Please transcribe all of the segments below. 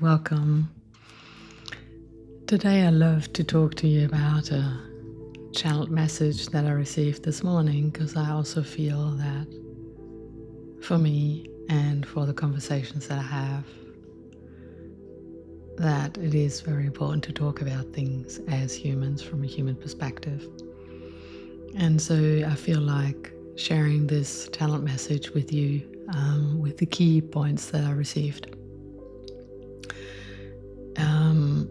welcome. Today I love to talk to you about a channeled message that I received this morning, because I also feel that for me and for the conversations that I have, that it is very important to talk about things as humans from a human perspective. And so I feel like sharing this talent message with you with the key points that I received.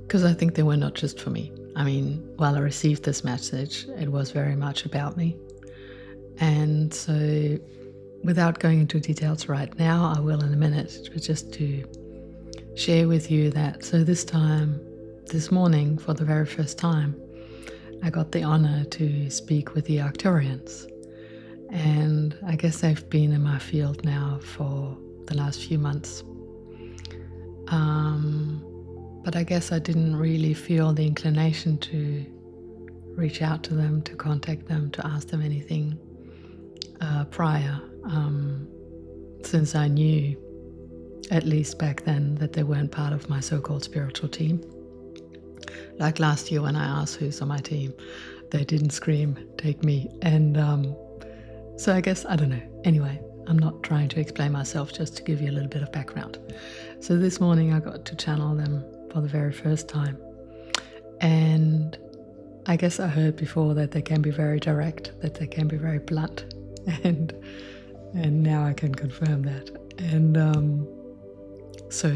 Because I think they were not just for me. I mean, while I received this message, it was very much about me. And so without going into details right now, I will in a minute, but just to share with you that, so this morning, for the very first time, I got the honor to speak with the Arcturians. And I guess they've been in my field now for the last few months. But I guess I didn't really feel the inclination to reach out to them, to contact them, to ask them anything prior, since I knew, at least back then, that they weren't part of my so-called spiritual team. Like last year when I asked who's on my team, they didn't scream, take me. And so I guess, I don't know. Anyway, I'm not trying to explain myself, just to give you a little bit of background. So this morning I got to channel them for the very first time. And I guess I heard before that they can be very direct, that they can be very blunt. And now I can confirm that. And so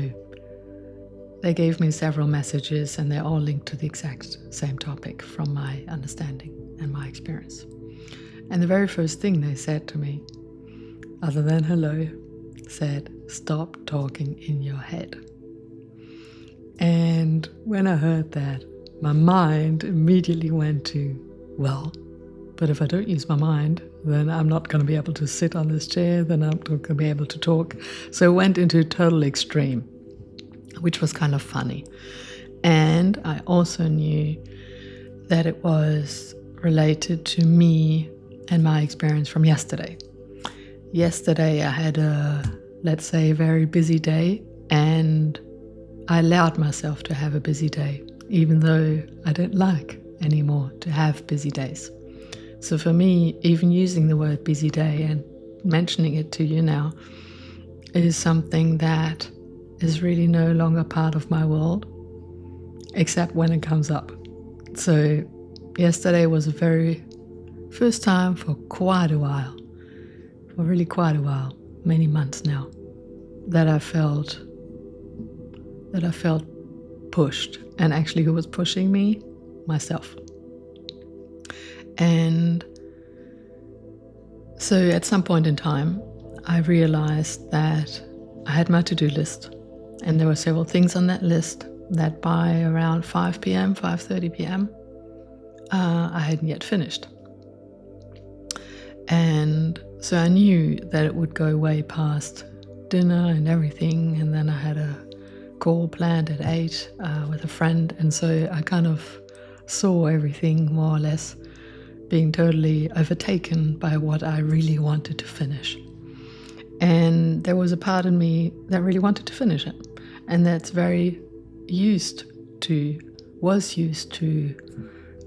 they gave me several messages, and they're all linked to the exact same topic from my understanding and my experience. And the very first thing they said to me, other than hello, said, "Stop talking in your head." And when I heard that, my mind immediately went to, well, but if I don't use my mind, then I'm not going to be able to sit on this chair, then I'm not going to be able to talk. So it went into total extreme, which was kind of funny. And I also knew that it was related to me and my experience from yesterday. Yesterday I had a, let's say, very busy day, and I allowed myself to have a busy day, even though I don't like anymore to have busy days. So for me, even using the word busy day and mentioning it to you now is something that is really no longer part of my world, except when it comes up. So yesterday was the very first time for quite a while, for really quite a while, many months now, that I felt pushed. And actually, who was pushing me? Myself. And so at some point in time, I realized that I had my to-do list, and there were several things on that list that by around 5 p.m., 5:30 p.m., I hadn't yet finished. And so I knew that it would go way past dinner and everything, and then I had a call planned at 8 with a friend, and so I kind of saw everything more or less being totally overtaken by what I really wanted to finish. And there was a part in me that really wanted to finish it, and that's was used to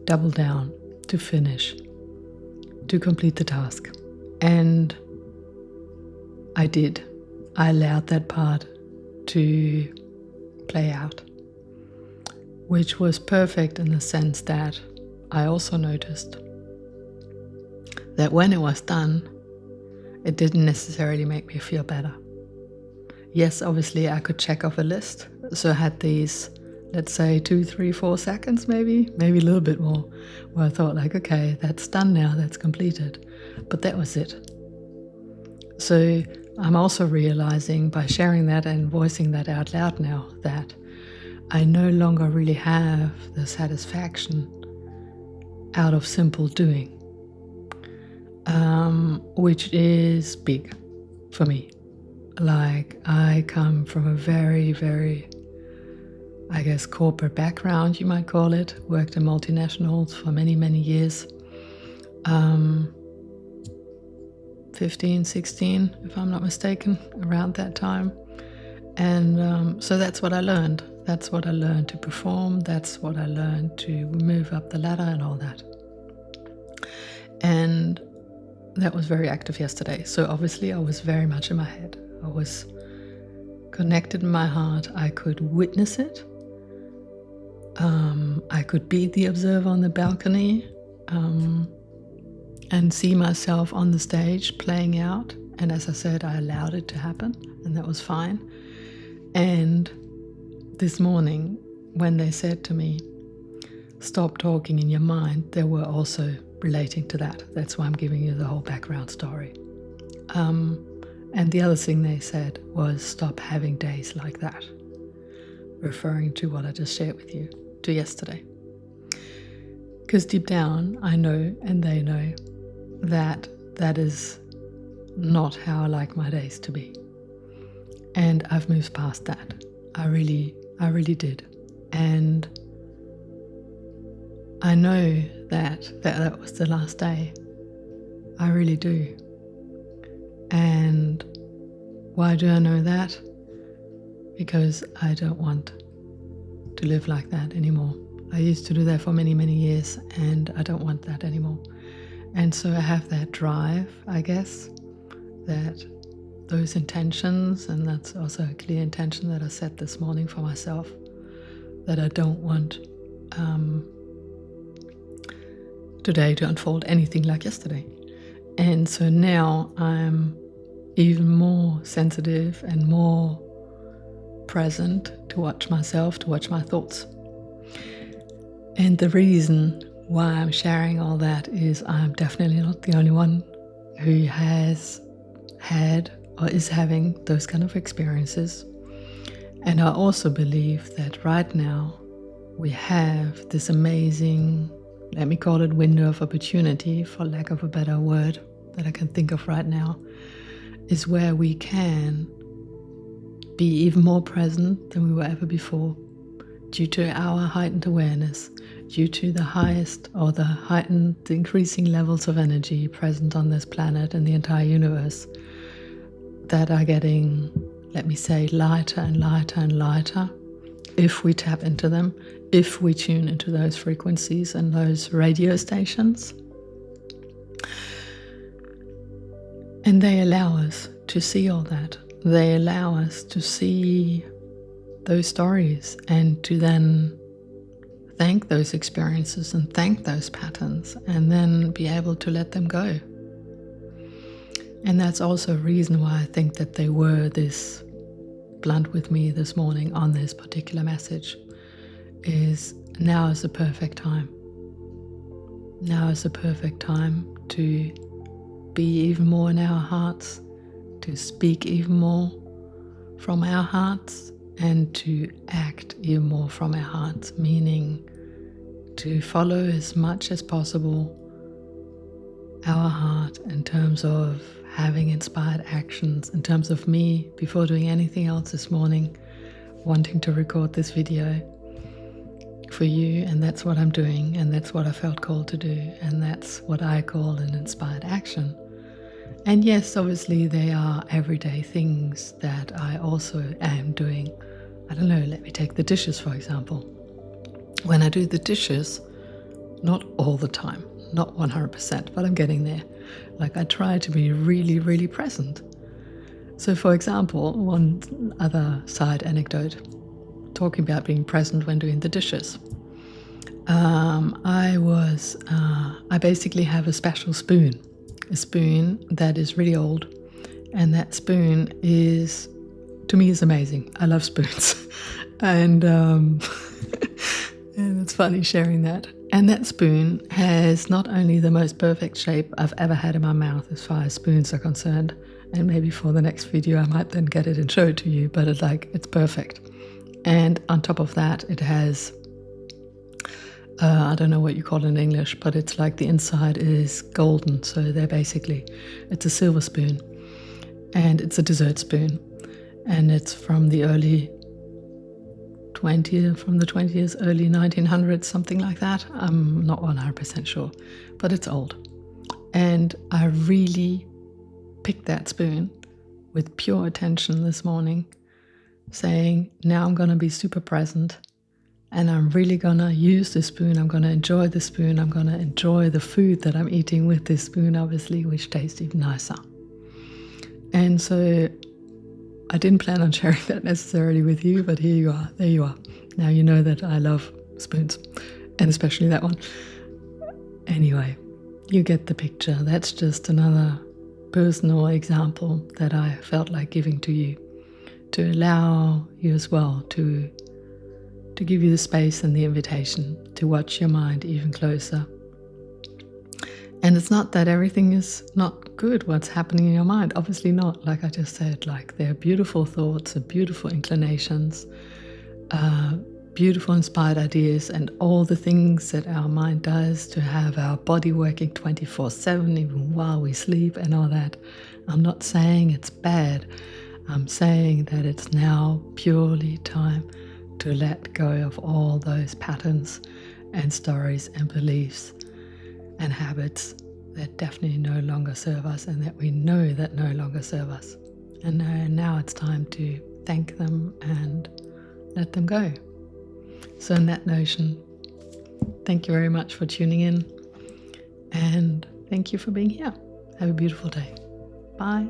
double down, to finish, to complete the task. And I did. I allowed that part to play out, which was perfect in the sense that I also noticed that when it was done, it didn't necessarily make me feel better. Yes, obviously I could check off a list, so I had these, let's say 2, 3, 4 seconds maybe a little bit more, where I thought like, okay, that's done now, that's completed, but that was it. So I'm also realizing by sharing that and voicing that out loud now that I no longer really have the satisfaction out of simple doing, which is big for me. Like, I come from a very, very, I guess, corporate background, you might call it. Worked in multinationals for many, many years. 15, 16, if I'm not mistaken, around that time. And so that's what I learned. That's what I learned to perform. That's what I learned to move up the ladder and all that. And that was very active yesterday. So obviously I was very much in my head. I was connected in my heart. I could witness it. I could be the observer on the balcony and see myself on the stage playing out. And as I said, I allowed it to happen, and that was fine. And this morning, when they said to me, stop talking in your mind, they were also relating to that. That's why I'm giving you the whole background story. And the other thing they said was stop having days like that, referring to what I just shared with you, to yesterday. Because deep down, I know, and they know, that that is not how I like my days to be. And I've moved past that. I really did. And I know that was the last day. I really do. And why do I know that? Because I don't want to live like that anymore. I used to do that for many, many years, and I don't want that anymore. And so I have that drive, I guess, that those intentions, and that's also a clear intention that I set this morning for myself, that I don't want today to unfold anything like yesterday. And so now I'm even more sensitive and more present to watch myself, to watch my thoughts. And the reason why I'm sharing all that is I'm definitely not the only one who has had or is having those kind of experiences. And I also believe that right now we have this amazing, let me call it window of opportunity, for lack of a better word that I can think of right now, is where we can be even more present than we were ever before, due to our heightened awareness, due to the increasing levels of energy present on this planet and the entire universe that are getting, let me say, lighter and lighter and lighter if we tap into them, if we tune into those frequencies and those radio stations. And they allow us to see all that. They allow us to see those stories and to then thank those experiences and thank those patterns and then be able to let them go. And that's also a reason why I think that they were this blunt with me this morning on this particular message, is now is the perfect time. Now is the perfect time to be even more in our hearts, to speak even more from our hearts, and to act even more from our hearts, meaning to follow as much as possible our heart in terms of having inspired actions, in terms of me, before doing anything else this morning, wanting to record this video for you, and that's what I'm doing, and that's what I felt called to do, and that's what I call an inspired action. And yes, obviously there are everyday things that I also am doing. I don't know, let me take the dishes for example. When I do the dishes, not all the time, not 100%, but I'm getting there. Like I try to be really, really present. So for example, one other side anecdote, talking about being present when doing the dishes. I basically have a special spoon, a spoon that is really old, and that spoon is, to me, is amazing. I love spoons, and and it's funny sharing that. And that spoon has not only the most perfect shape I've ever had in my mouth as far as spoons are concerned, and maybe for the next video I might then get it and show it to you, but it's perfect. And on top of that, it has, I don't know what you call it in English, but it's like the inside is golden. So it's a silver spoon, and it's a dessert spoon, and it's from the early 20s, early 1900s, something like that. I'm not 100% sure, but it's old. And I really picked that spoon with pure attention this morning saying, now I'm going to be super present and I'm really going to use the spoon. I'm going to enjoy the spoon. I'm going to enjoy the food that I'm eating with this spoon, obviously, which tastes even nicer. And so I didn't plan on sharing that necessarily with you, but here you are. There you are. Now you know that I love spoons, and especially that one. Anyway, you get the picture. That's just another personal example that I felt like giving to you, to allow you as well to give you the space and the invitation to watch your mind even closer. And it's not that everything is not good, what's happening in your mind. Obviously not, like I just said. Like, there are beautiful thoughts, beautiful inclinations, beautiful inspired ideas, and all the things that our mind does to have our body working 24/7, even while we sleep and all that. I'm not saying it's bad. I'm saying that it's now purely time to let go of all those patterns and stories and beliefs and habits that definitely no longer serve us, and that we know that no longer serve us. And now it's time to thank them and let them go. So in that notion, thank you very much for tuning in, and thank you for being here. Have a beautiful day. Bye.